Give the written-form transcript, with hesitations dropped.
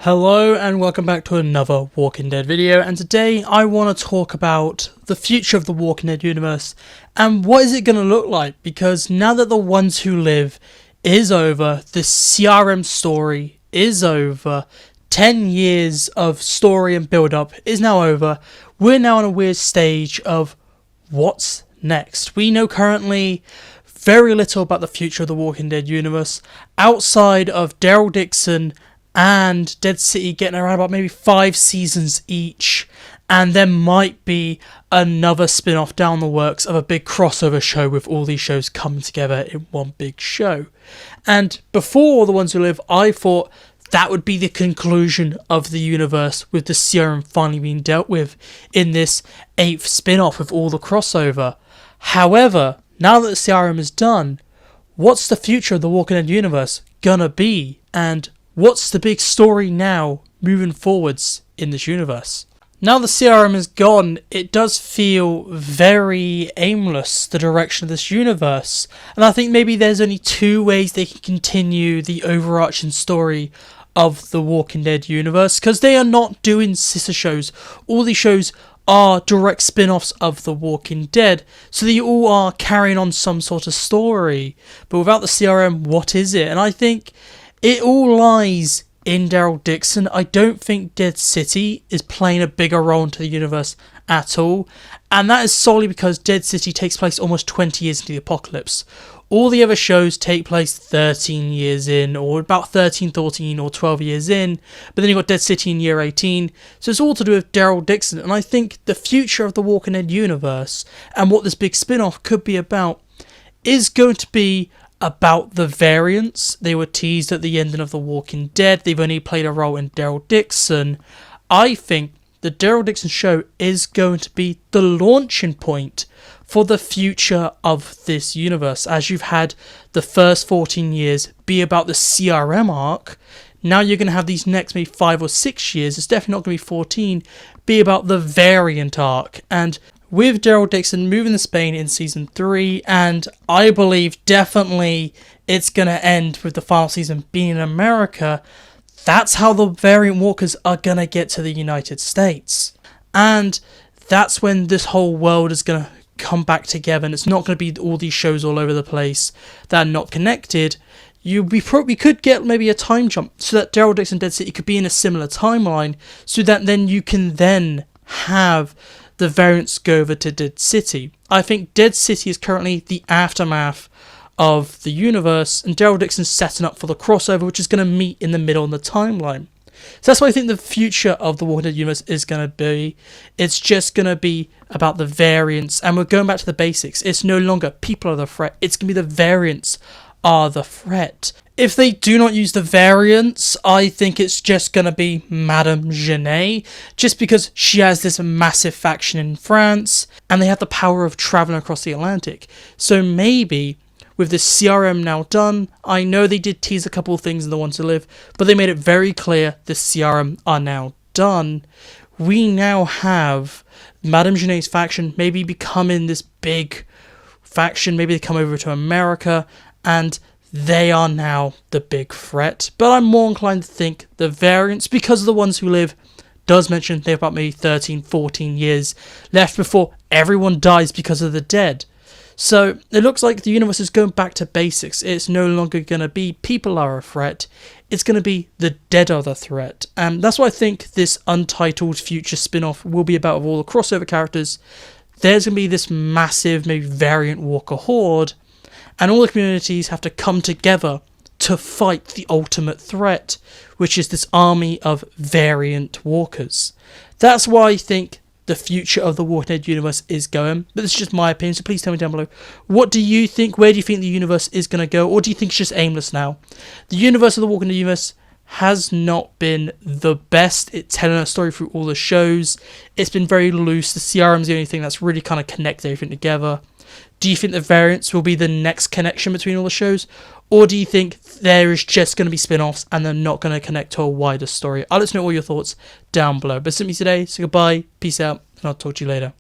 Hello and welcome back to another Walking Dead video, and today I want to talk about the future of the Walking Dead universe and what is it going to look like, because now that the Ones Who Live is over, the CRM story is over, 10 years of story and build up is now over, we're now in a weird stage of what's next. We know currently very little about the future of the Walking Dead universe outside of Daryl Dixon and Dead City getting around about maybe 5 seasons each, and there might be another spin-off down the works of a big crossover show with all these shows coming together in one big show. And before The Ones Who Live, I thought that would be the conclusion of the universe, with the CRM finally being dealt with in this 8th spin-off with all the crossover. However, now that the CRM is done, what's the future of the Walking Dead universe gonna be? And what's the big story now moving forwards in this universe? Now the CRM is gone, it does feel very aimless, the direction of this universe. And I think maybe there's only 2 ways they can continue the overarching story of the Walking Dead universe, because they are not doing sister shows. All these shows are direct spin-offs of The Walking Dead, so they all are carrying on some sort of story. But without the CRM, what is it? And I think it all lies in Daryl Dixon. I don't think Dead City is playing a bigger role into the universe at all, and that is solely because Dead City takes place almost 20 years into the apocalypse. All the other shows take place 13 years in, or about 13, 14 or 12 years in, but then you've got Dead City in year 18, so it's all to do with Daryl Dixon. And I think the future of the Walking Dead universe and what this big spin-off could be about is going to be about the variants. They were teased at the ending of The Walking Dead. They've only played a role in Daryl Dixon. I think the Daryl Dixon show is going to be the launching point for the future of this universe. As you've had the first 14 years be about the CRM arc, now you're going to have these next maybe 5 or 6 years, it's definitely not going to be 14, be about the variant arc. And with Daryl Dixon moving to Spain in season 3, and I believe definitely it's going to end with the final season being in America, that's how the variant walkers are going to get to the United States. And that's when this whole world is going to come back together, and it's not going to be all these shows all over the place that are not connected. We could get maybe a time jump so that Daryl Dixon Dead City could be in a similar timeline, so that then you can then have the variants go over to Dead City. I think Dead City is currently the aftermath of the universe, and Daryl Dixon's setting up for the crossover, which is going to meet in the middle of the timeline. So that's what I think the future of the Walking Dead universe is going to be. It's just going to be about the variants, and we're going back to the basics. It's no longer people are the threat, it's going to be the variants are the threat. If they do not use the variants, I think it's just going to be Madam Genet, just because she has this massive faction in France, and they have the power of traveling across the Atlantic. So maybe with the CRM now done, I know they did tease a couple of things in The Ones Who Live, but they made it very clear the CRM are now done. We now have Madam Genet's faction maybe becoming this big faction. Maybe they come over to America, and they are now the big threat. But I'm more inclined to think the variants, because of The Ones Who Live does mention they have about maybe 13, 14 years left before everyone dies because of the dead. So it looks like the universe is going back to basics. It's no longer going to be people are a threat. It's going to be the dead are the threat. And that's why I think this untitled future spin-off will be about, of all the crossover characters. There's going to be this massive maybe variant walker horde, and all the communities have to come together to fight the ultimate threat, which is this army of variant walkers. That's why I think the future of the Walking Dead universe is going. But this is just my opinion, so please tell me down below. What do you think? Where do you think the universe is going to go? Or do you think it's just aimless now? The universe of the Walking Dead universe has not been the best at telling a story through all the shows. It's been very loose. The CRM is the only thing that's really kind of connected everything together. Do you think the variants will be the next connection between all the shows? Or do you think there is just going to be spin-offs and they're not going to connect to a wider story? I'll let you know all your thoughts down below. But simply today, so goodbye, peace out, and I'll talk to you later.